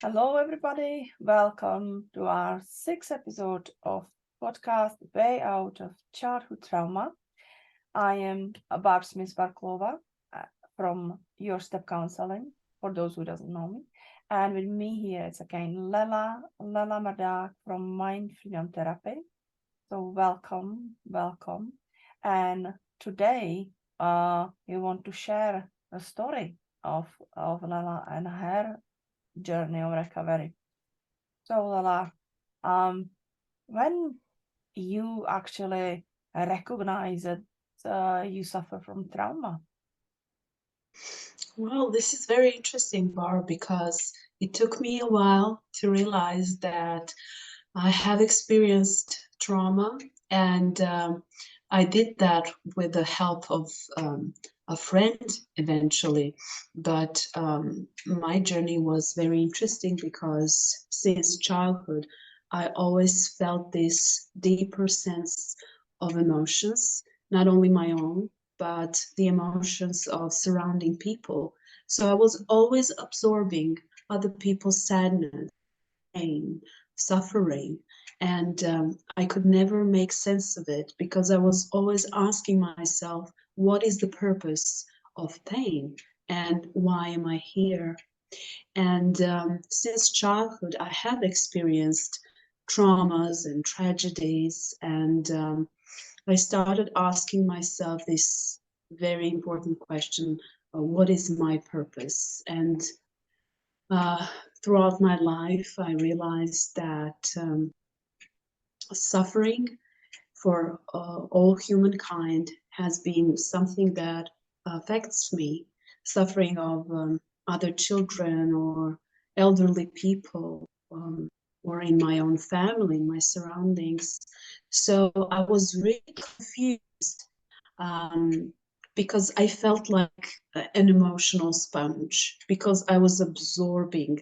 Hello, everybody. Welcome to our sixth episode of podcast Way Out of Childhood Trauma. I am Barb Smith-Barklova from Your Step Counseling, for those who doesn't know me. And with me here is again Danijela Mrdak from Mind Freedom Therapy. So welcome. And today we want to share a story of Lala and her journey of recovery. So Lala, when you actually recognize that you suffer from trauma? Well, this is very interesting, Barb, because it took me a while to realize that I have experienced trauma, and I did that with the help of a friend eventually. But my journey was very interesting because since childhood, I always felt this deeper sense of emotions, not only my own, but the emotions of surrounding people. So I was always absorbing other people's sadness, pain, suffering, and I could never make sense of it because I was always asking myself, what is the purpose of pain and why am I here? And since childhood, I have experienced traumas and tragedies, and I started asking myself this very important question, what is my purpose? And uh, throughout my life, I realized that suffering for all humankind has been something that affects me. Suffering of other children or elderly people, or in my own family, in my surroundings. So I was really confused, um, because I felt like an emotional sponge, because I was absorbing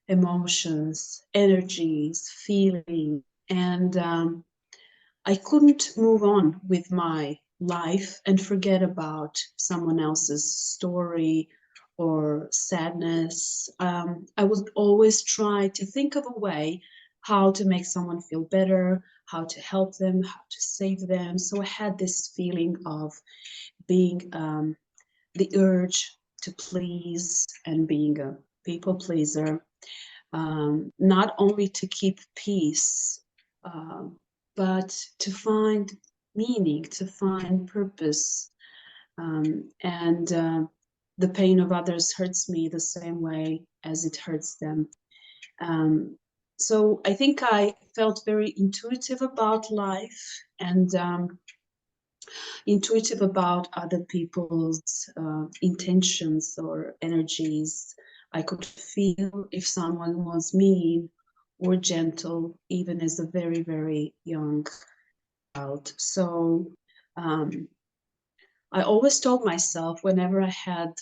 emotions, energies, feelings, and I couldn't move on with my life and forget about someone else's story or sadness. I would always try to think of a way how to make someone feel better, how to help them, how to save them. So I had this feeling of being the urge to please and being a people pleaser, not only to keep peace, um, but to find meaning, to find purpose. And the pain of others hurts me the same way as it hurts them. Um, so I think I felt very intuitive about life and intuitive about other people's intentions or energies. I could feel if someone was mean or gentle, even as a very, very young child. So um, I always told myself whenever I had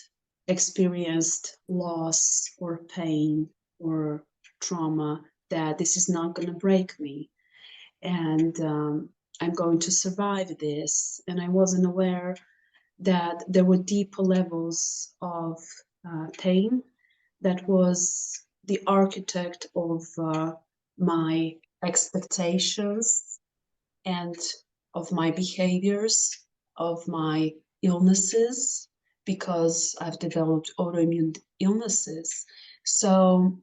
experienced loss or pain or trauma that this is not going to break me. And I'm going to survive this. And I wasn't aware that there were deeper levels of pain that was the architect of my expectations and of my behaviors, of my illnesses, because I've developed autoimmune illnesses. So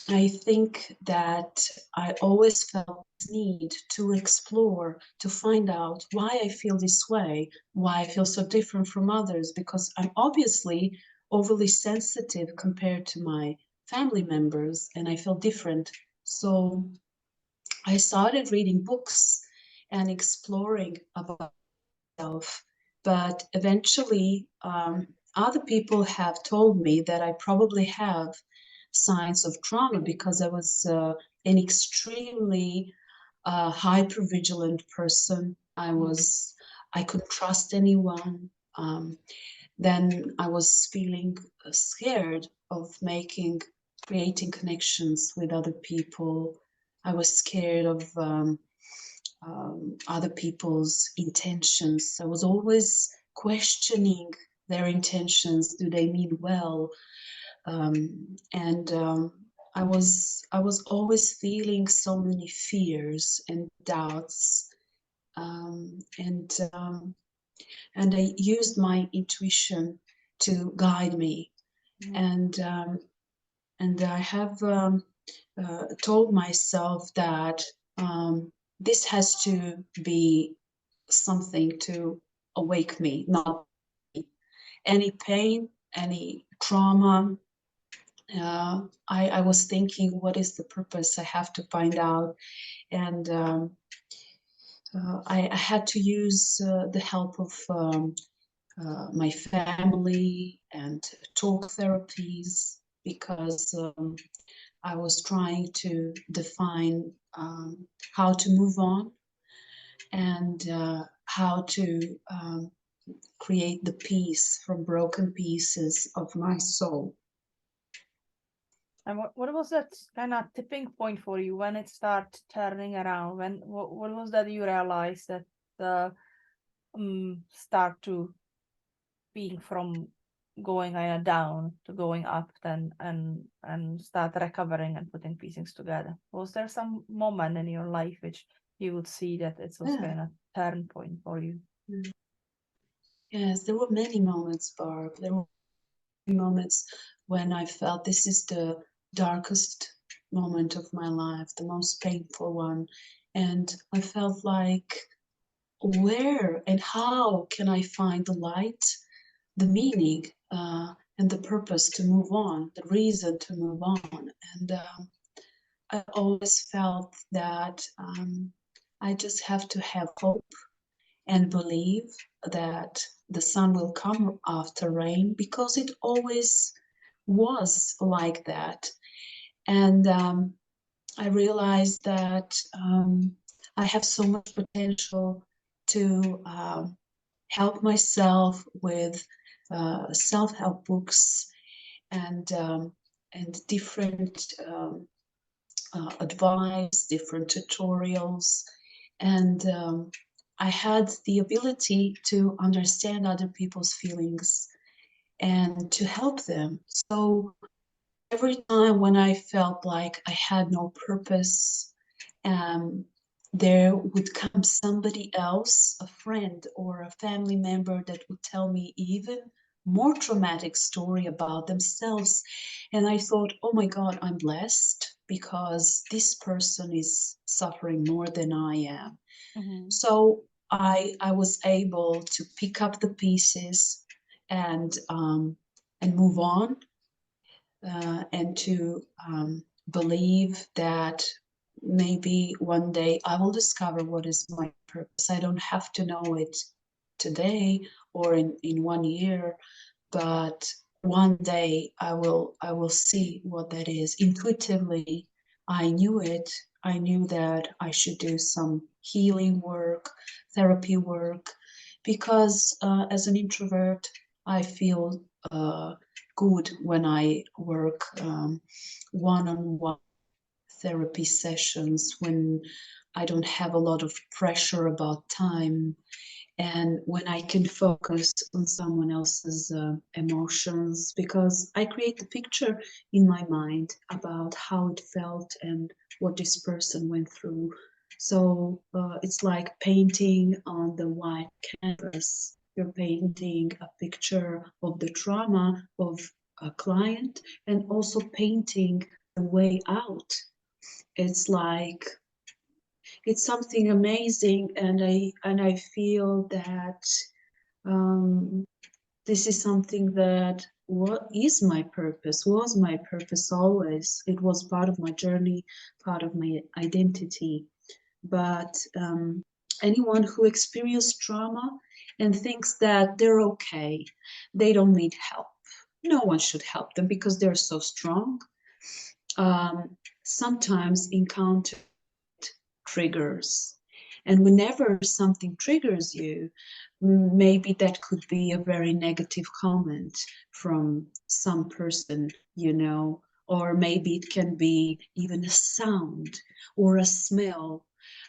I think that I always felt this need to explore, to find out why I feel this way, why I feel so different from others, because I'm obviously overly sensitive compared to my family members and I feel different. So I started reading books and exploring about myself, but eventually other people have told me that I probably have signs of trauma because I was an extremely hyper-vigilant person. I couldn't trust anyone. Then I was feeling scared of creating connections with other people. I was scared of other people's intentions. I was always questioning their intentions. Do they mean well? And I was always feeling so many fears and doubts, um, and um, and I used my intuition to guide me, and I have told myself that this has to be something to awake me, not any pain, any trauma. I was thinking, what is the purpose? I have to find out. And I had to use the help of my family and talk therapies, because I was trying to define how to move on, and how to create the peace from broken pieces of my soul. And what was that kind of tipping point for you when it started turning around? What was that you realized that the start to being from going down to going up then and start recovering and putting pieces together? Was there some moment in your life which you would see that it was kind of turn point for you? Yes, there were many moments, Barb. There were many moments when I felt this is the darkest moment of my life, the most painful one. And I felt like, where and how can I find the light, the meaning, and the purpose to move on, the reason to move on? And I always felt that I just have to have hope and believe that the sun will come after rain, because it always was like that. And I realized that I have so much potential to help myself with self-help books and different advice, different tutorials, and I had the ability to understand other people's feelings and to help them. So every time when I felt like I had no purpose, there would come somebody else, a friend or a family member, that would tell me even more traumatic story about themselves. And I thought, oh my God, I'm blessed because this person is suffering more than I am. So I was able to pick up the pieces and move on, and to believe that maybe one day I will discover what is my purpose. I don't have to know it today or in 1 year, but one day I will see what that is. Intuitively, I knew it. I knew that I should do some healing work, therapy work, because as an introvert, I feel good when I work one-on-one therapy sessions, when I don't have a lot of pressure about time, and when I can focus on someone else's emotions, because I create the picture in my mind about how it felt and what this person went through. So it's like painting on the white canvas. You're painting a picture of the trauma of a client and also painting the way out. It's like, it's something amazing, and I feel that this is something that what is my purpose, was my purpose always. It was part of my journey, part of my identity. But anyone who experienced trauma and thinks that they're okay, they don't need help, no one should help them because they're so strong, sometimes encounter triggers. And whenever something triggers you, maybe that could be a very negative comment from some person, you know, or maybe it can be even a sound or a smell.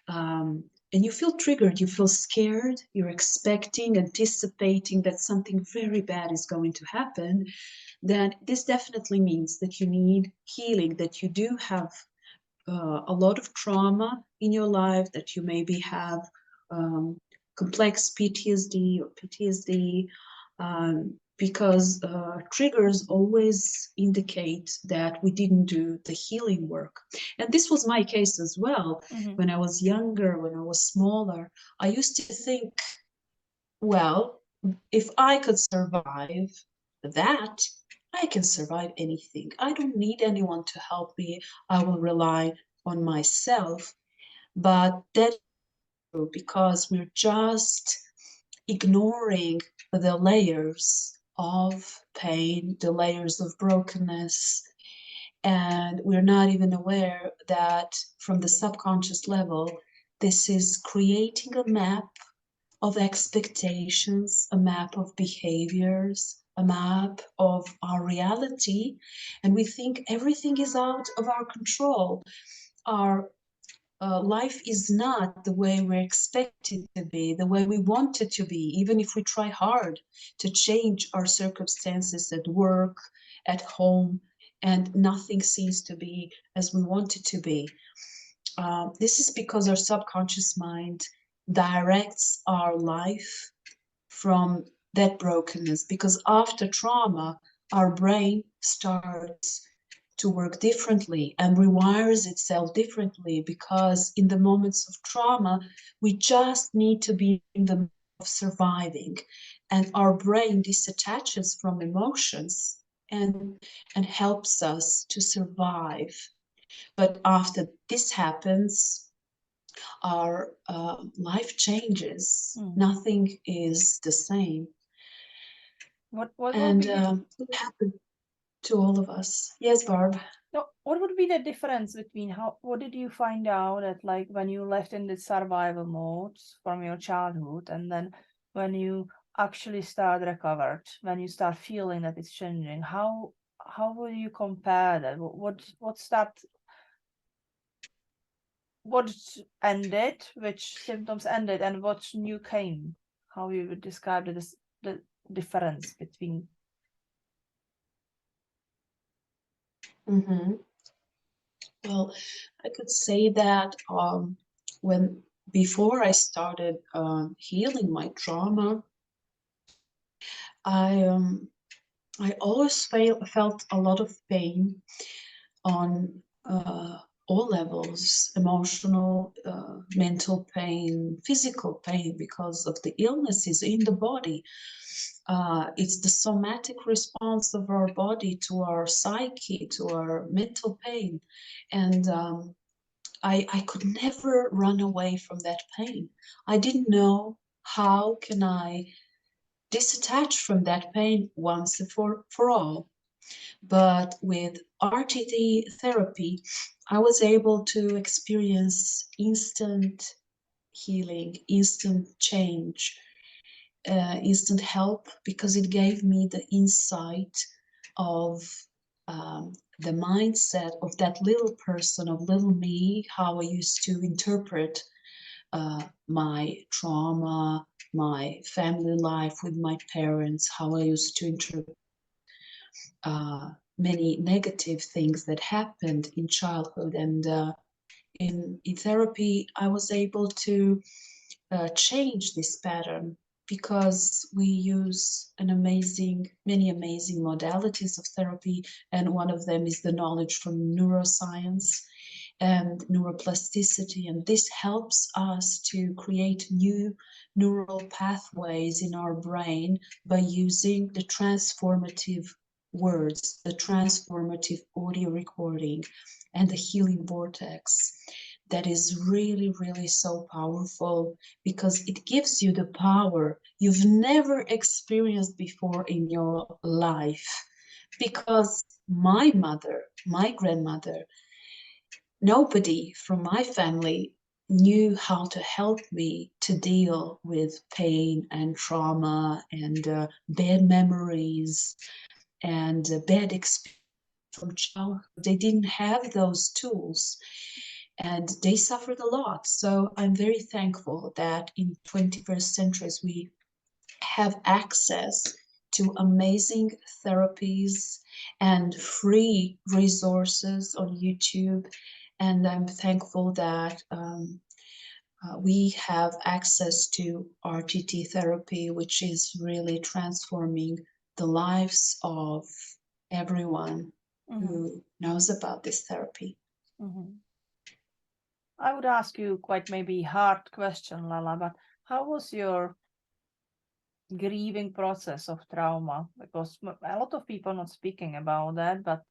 And you feel triggered, you feel scared, you're expecting, anticipating that something very bad is going to happen. then this definitely means that you need healing, that you do have a lot of trauma in your life, that you maybe have complex PTSD or PTSD, because triggers always indicate that we didn't do the healing work. And this was my case as well. When I was younger, when I was smaller, I used to think, well, if I could survive that, I can survive anything. I don't need anyone to help me. I will rely on myself. But that's true, because we're just ignoring the layers of pain, the layers of brokenness, and we're not even aware that from the subconscious level, this is creating a map of expectations, a map of behaviors, a map of our reality, and we think everything is out of our control. Our life is not the way we're expected to be, the way we want it to be, even if we try hard to change our circumstances at work, at home, and nothing seems to be as we want it to be. This is because our subconscious mind directs our life from that brokenness, because after trauma, our brain starts to work differently and rewires itself differently, because in the moments of trauma, we just need to be in the mode of surviving, and our brain disattaches from emotions and helps us to survive. But after this happens, our life changes. Nothing is the same. What will And be the, it happened to all of us. Yes, Barb. no, what would be the difference between what did you find out that, like, when you left in the survival mode from your childhood, and then when you actually start recovered, when you start feeling that it's changing, how will you compare that? What ended, which symptoms ended, and what new came? How you would describe the difference between? Well, I could say that when before I started healing my trauma, I always felt a lot of pain on all levels: emotional, mental pain, physical pain, because of the illnesses in the body. It's the somatic response of our body to our psyche, to our mental pain. And I could never run away from that pain. I didn't know how can I disattach from that pain once and for all. But with RTT therapy, I was able to experience instant healing, instant change, instant help, because it gave me the insight of the mindset of that little person, of little me, how I used to interpret my trauma, my family life with my parents, how I used to interpret many negative things that happened in childhood. And in therapy, I was able to change this pattern, because we use many amazing modalities of therapy, and one of them is the knowledge from neuroscience and neuroplasticity, and this helps us to create new neural pathways in our brain by using the transformative words, the transformative audio recording, and the healing vortex. That is really, really so powerful, because it gives you the power you've never experienced before in your life. Because my mother, my grandmother, nobody from my family knew how to help me to deal with pain and trauma and bad memories and bad experiences from childhood. They didn't have those tools, and they suffered a lot. So I'm very thankful that in 21st centuries we have access to amazing therapies and free resources on YouTube. And I'm thankful that we have access to RTT therapy, which is really transforming the lives of everyone who knows about this therapy. I would ask you quite maybe hard question, Lala, but how was your grieving process of trauma? Because a lot of people not speaking about that, but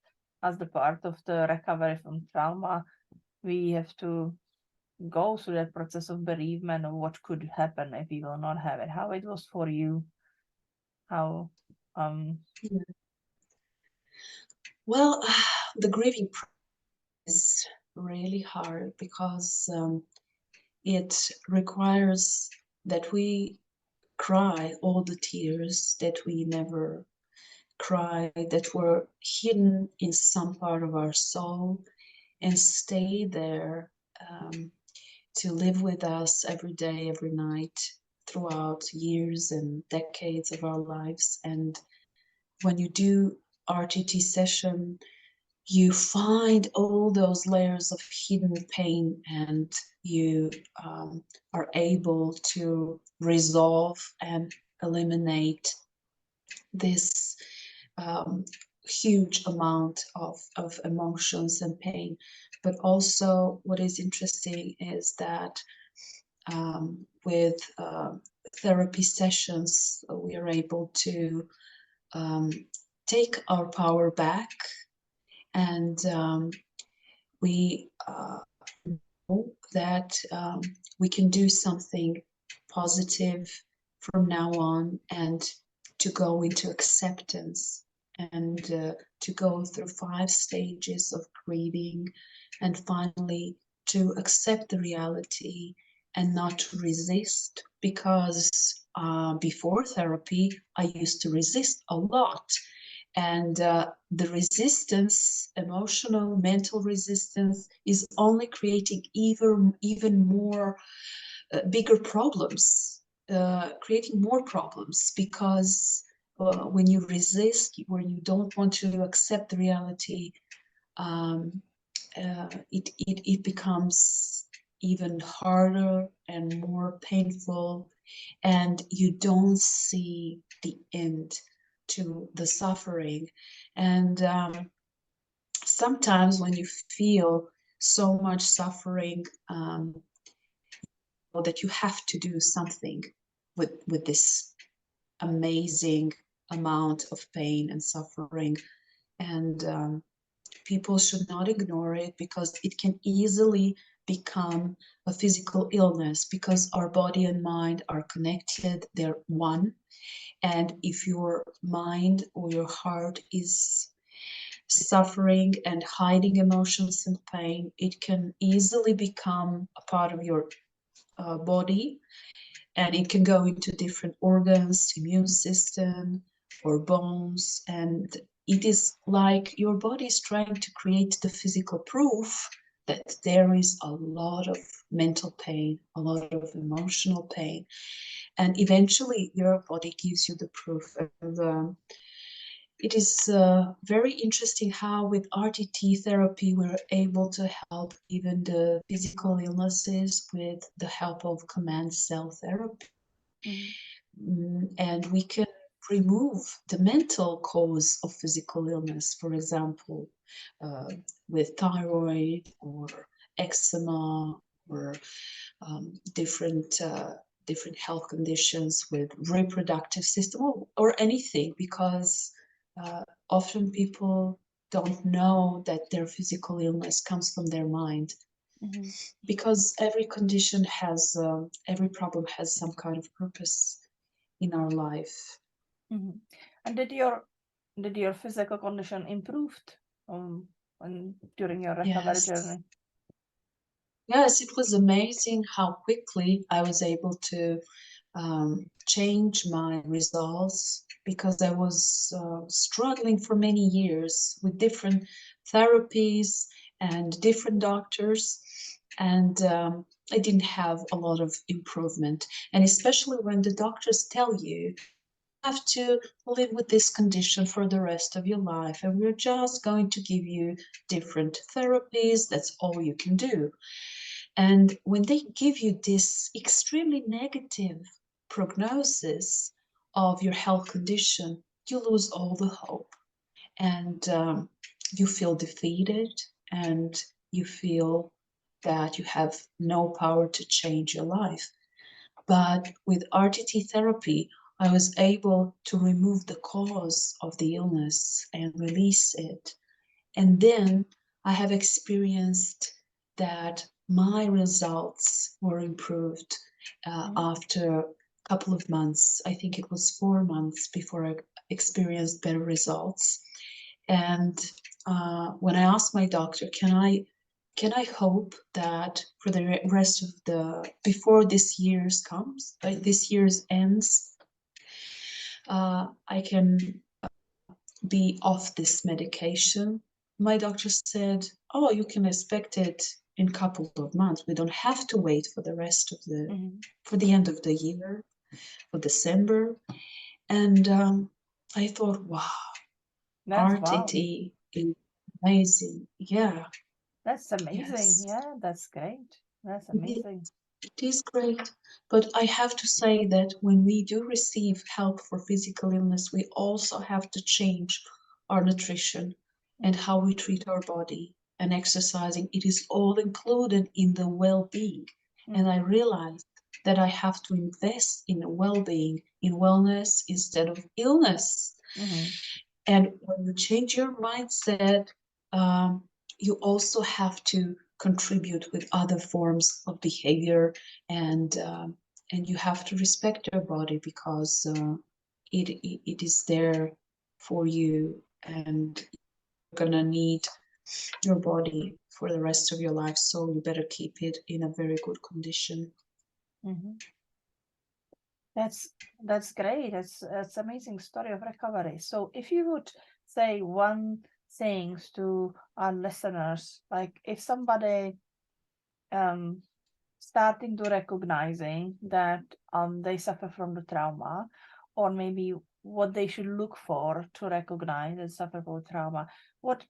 as the part of the recovery from trauma, we have to go through that process of bereavement of what could happen if we will not have it. How it was for you? How Well, the grieving is really hard because it requires that we cry all the tears that we never cry, that were hidden in some part of our soul, and stay there to live with us every day, every night, throughout years and decades of our lives. And when you do RTT session, you find all those layers of hidden pain, and you are able to resolve and eliminate this huge amount of emotions and pain. But also what is interesting is that with therapy sessions, we are able to take our power back, and we know that we can do something positive from now on, and to go into acceptance, and to go through 5 stages of grieving, and finally to accept the reality and not to resist. Because before therapy, I used to resist a lot. And the resistance, emotional, mental resistance, is only creating even more bigger problems, creating more problems, because when you resist, when you don't want to accept the reality, it becomes even harder and more painful, and you don't see the end to the suffering. And sometimes when you feel so much suffering, that you have to do something with this amazing amount of pain and suffering. And people should not ignore it, because it can easily become a physical illness, because our body and mind are connected, they're one. And if your mind or your heart is suffering and hiding emotions and pain, it can easily become a part of your body, and it can go into different organs, immune system, or bones. And it is like your body is trying to create the physical proof that there is a lot of mental pain, a lot of emotional pain, and eventually your body gives you the proof. And it is very interesting how with RTT therapy we're able to help even the physical illnesses with the help of command cell therapy. And we can remove the mental cause of physical illness, for example, with thyroid or eczema, or different health conditions with reproductive system, or anything, because often people don't know that their physical illness comes from their mind. Because every condition has, every problem has some kind of purpose in our life. And did your physical condition improved during your recovery journey? Yes, it was amazing how quickly I was able to change my results, because I was struggling for many years with different therapies and different doctors, and I didn't have a lot of improvement. And especially when the doctors tell you have to live with this condition for the rest of your life, and we're just going to give you different therapies. That's all you can do. And when they give you this extremely negative prognosis of your health condition, you lose all the hope, and you feel defeated, and you feel that you have no power to change your life. But with RTT therapy, I was able to remove the cause of the illness and release it. And then I have experienced that my results were improved after a couple of months. I think it was 4 months before I experienced better results. And when I asked my doctor, can I hope that for the rest of before this year's comes, this year's ends, I can be off this medication? My doctor said, oh, you can expect it in a couple of months. We don't have to wait for the rest of for the end of the year, for December. And I thought, wow, RTT is amazing. Yeah. That's amazing. Yes. Yeah, that's great. That's amazing. It is great, but I have to say that when we do receive help for physical illness, we also have to change our nutrition and how we treat our body, and exercising. It is all included in the well-being. And I realized that I have to invest in well-being, in wellness instead of illness. And when you change your mindset, you also have to contribute with other forms of behavior, and you have to respect your body, because it is there for you, and you're gonna need your body for the rest of your life, so you better keep it in a very good condition. That's great. That's amazing story of recovery. So if you would say one thing to our listeners, like if somebody starting to recognizing that they suffer from the trauma, or maybe what they should look for to recognize and suffer from trauma, what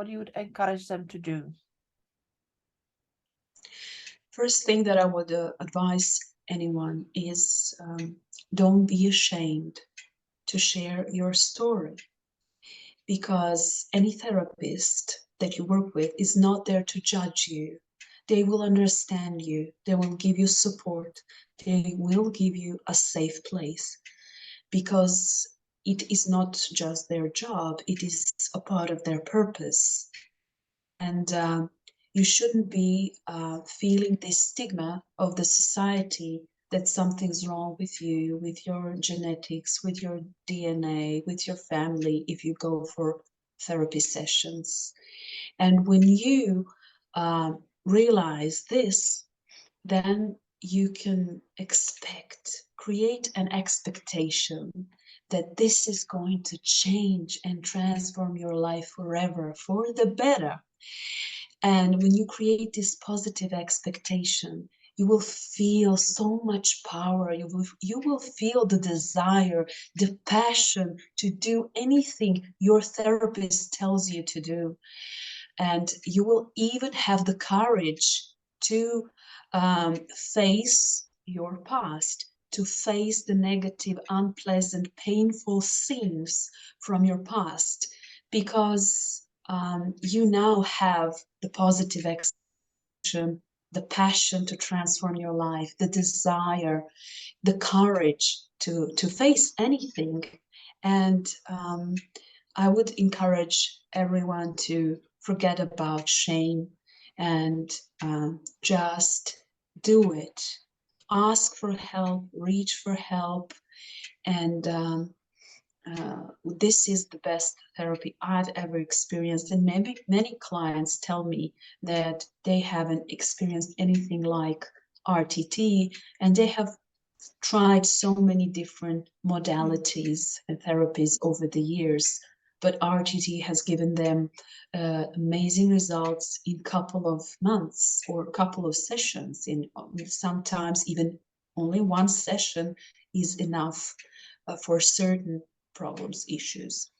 you would encourage them to do? First thing that I would advise anyone is don't be ashamed to share your story, because any therapist that you work with is not there to judge you. They will understand you. They will give you support. They will give you a safe place, because it is not just their job, it is a part of their purpose. And you shouldn't be feeling this stigma of the society that something's wrong with you, with your genetics, with your DNA, with your family, if you go for therapy sessions. And when you realize this, then you can create an expectation that this is going to change and transform your life forever for the better. And when you create this positive expectation, you will feel so much power. You will feel the desire, the passion to do anything your therapist tells you to do. And you will even have the courage to face your past, to face the negative, unpleasant, painful scenes from your past, because you now have the positive expectation, the passion to transform your life, the desire, the courage to face anything. And I would encourage everyone to forget about shame and just do it. Ask for help, reach for help, and this is the best therapy I've ever experienced. And maybe many clients tell me that they haven't experienced anything like RTT, and they have tried so many different modalities and therapies over the years, but RTT has given them amazing results in a couple of months or a couple of sessions. In sometimes even only one session is enough for certain problems, issues.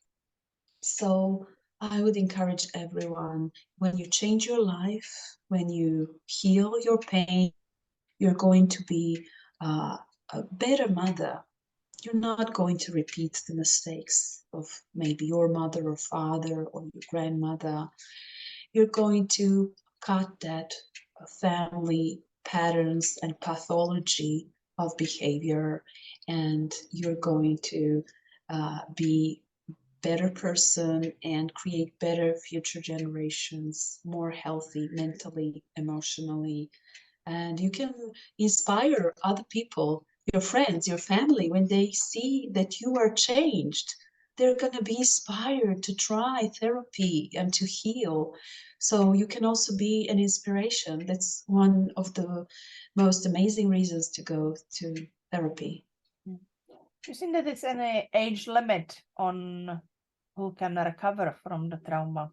So I would encourage everyone, when you change your life, when you heal your pain, you're going to be a better mother. You're not going to repeat the mistakes of maybe your mother or father or your grandmother. You're going to cut that family patterns and pathology of behavior, and you're going to be better person and create better future generations, more healthy mentally, emotionally, and you can inspire other people, your friends, your family. When they see that you are changed, they're going to be inspired to try therapy and to heal. So you can also be an inspiration. That's one of the most amazing reasons to go to therapy. Do you think that it's any age limit on who can recover from the trauma?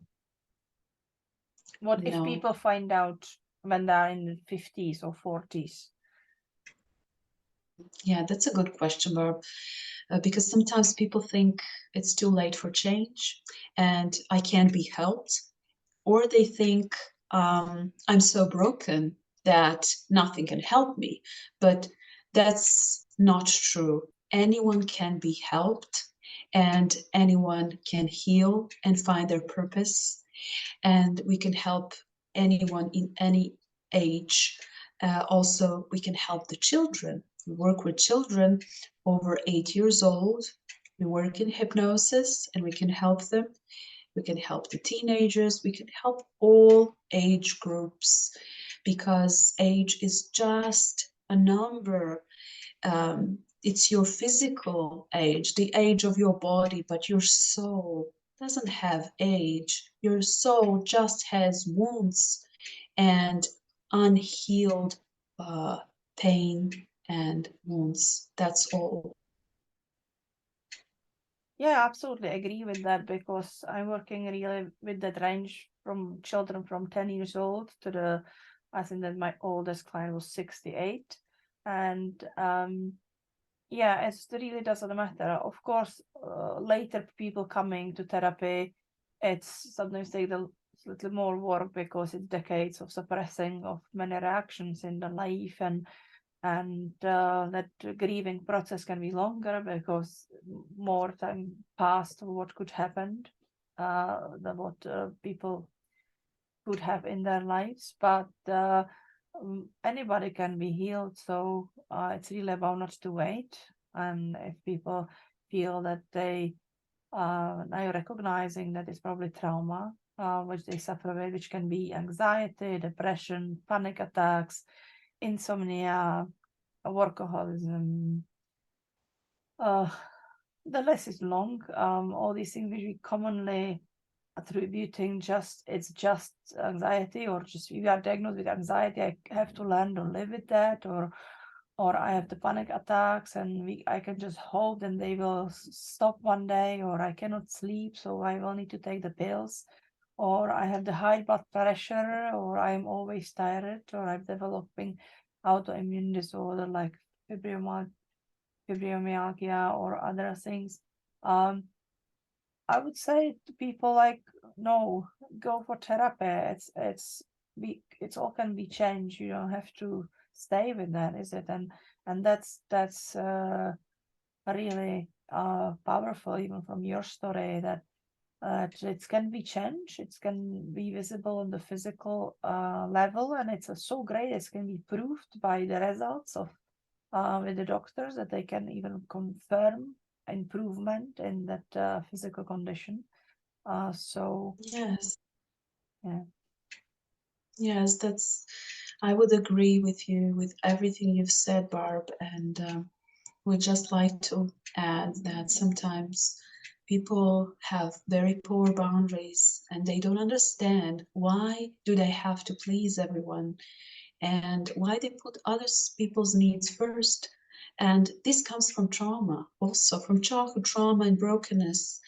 What if No. people find out when they're in the 50s or 40s? Yeah, that's a good question, Barb. Because sometimes people think it's too late for change and I can't be helped, or they think I'm so broken that nothing can help me. But that's not true. Anyone can be helped, and anyone can heal and find their purpose, and we can help anyone in any age. Also, we can help the children. We work with children over 8 years old. We work in hypnosis and we can help them. We can help the teenagers. We can help all age groups, because age is just a number. It's your physical age, the age of your body, but your soul doesn't have age. Your soul just has wounds and unhealed pain and wounds. That's all. Yeah, absolutely agree with that, because I'm working really with that range from children from 10 years old to I think that my oldest client was 68. And yeah, it really doesn't matter. Of course, later people coming to therapy, it's sometimes take a little more work because it's decades of suppressing of many reactions in the life, and that grieving process can be longer because more time passed of what could happen than what people could have in their lives. But anybody can be healed, so it's really about not to wait. And if people feel that they now recognizing that it's probably trauma which they suffer with, which can be anxiety, depression, panic attacks, insomnia, workaholism. Uh, the list is long. All these things which we commonly attributing it's just anxiety, or just you are diagnosed with anxiety, I have to learn to live with that, or I have the panic attacks and I can just hope and they will stop one day, or I cannot sleep so I will need to take the pills, or I have the high blood pressure, or I'm always tired, or I'm developing autoimmune disorder like fibromyalgia or other things. I would say to people like, no, go for therapy. It's all can be changed. You don't have to stay with that, is it? And that's really powerful, even from your story, that it can be changed. It can be visible on the physical level, and it's so great. It can be proved by the results of with the doctors, that they can even confirm improvement in that physical condition. So Yes, yeah, yes, I would agree with you with everything you've said, Barb, and would just like to add that sometimes people have very poor boundaries and they don't understand why do they have to please everyone and why they put other people's needs first. And this comes from trauma, also from childhood trauma and brokenness.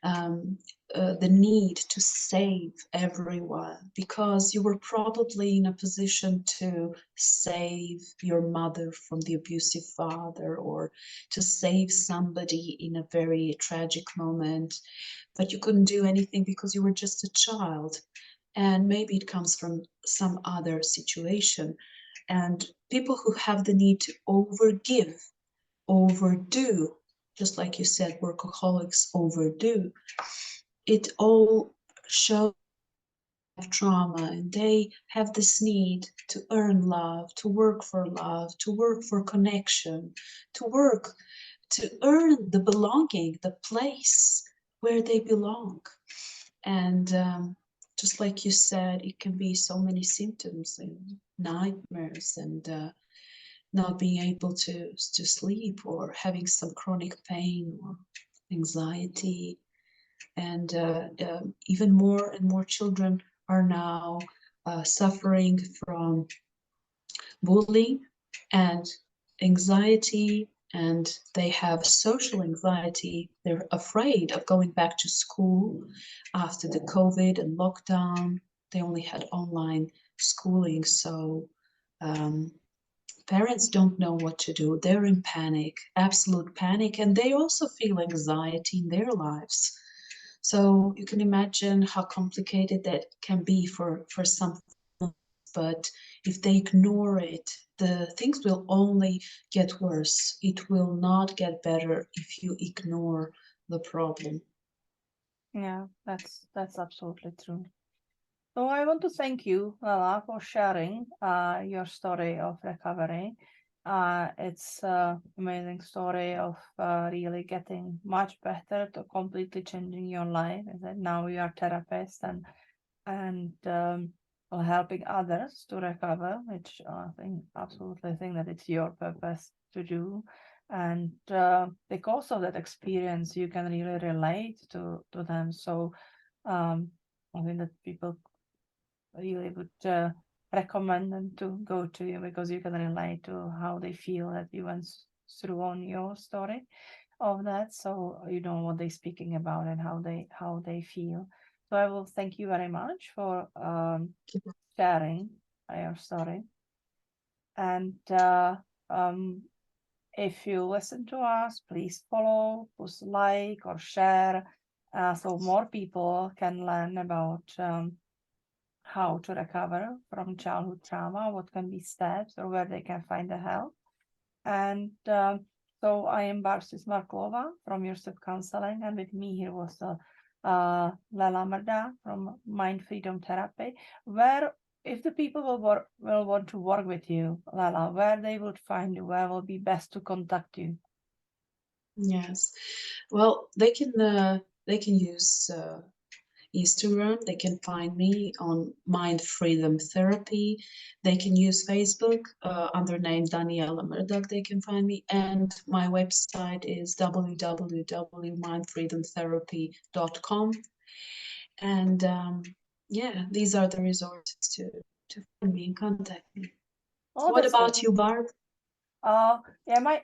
the need to save everyone, because you were probably in a position to save your mother from the abusive father, or to save somebody in a very tragic moment, but you couldn't do anything because you were just a child. And maybe it comes from some other situation. And people who have the need to overgive, overdo, just like you said, workaholics overdo, it all shows trauma, and they have this need to earn love, to work for connection, to work to earn the belonging, the place where they belong. And just like you said, it can be so many symptoms and nightmares, and not being able to sleep, or having some chronic pain or anxiety. And even more and more children are now suffering from bullying and anxiety, and they have social anxiety. They're afraid of going back to school after the COVID and lockdown. They only had online schooling, so parents don't know what to do. They're in panic, absolute panic, and they also feel anxiety in their lives. So you can imagine how complicated that can be for some. But if they ignore it, the things will only get worse. It will not get better if you ignore the problem. Yeah, that's absolutely true. So I want to thank you, Lala, for sharing your story of recovery. It's an amazing story of really getting much better, to completely changing your life. And that now you are a therapist and helping others to recover, which I absolutely think that it's your purpose to do. And because of that experience, you can really relate to them. So I think that people really would recommend them to go to you, because you can relate to how they feel that you went through on your story of that. So you know what they're speaking about and how they feel. So I will thank you very much for sharing your story. And if you listen to us, please follow, push like or share, so more people can learn about how to recover from childhood trauma, what can be steps, or where they can find the help. And so I am Barsis Marklova from Your Step Counseling, and with me here was Danijela Mrdak from Mind Freedom Therapy, where if the people will want to work with you, Lala, where they would find you, where will be best to contact you? Yes, well, they can use Instagram. They can find me on Mind Freedom Therapy. They can use Facebook under name Danijela Mrdak. They can find me, and my website is www.mindfreedomtherapy.com. And yeah, these are the resources to find me and contact me. Oh, What that's about good. you, Barb? Yeah,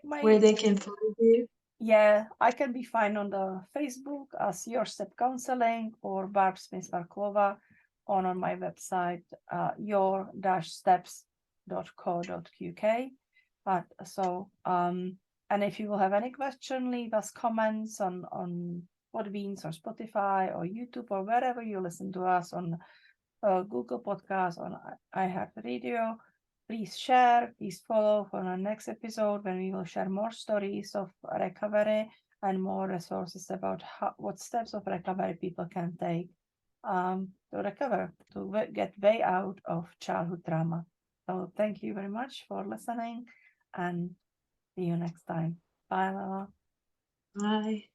Where they can find you? yeah, I can be found on the Facebook as Your Step Counseling or Barb Smith Marklova, on my website, your-steps.co.uk. But so, and if you will have any question, leave us comments on Podbeans or Spotify or YouTube or wherever you listen to us, on Google Podcast, on iHeartRadio. Please share, please follow for our next episode, when we will share more stories of recovery and more resources about what steps of recovery people can take to recover, to get way out of childhood trauma. So thank you very much for listening, and see you next time. Bye, Lala. Bye.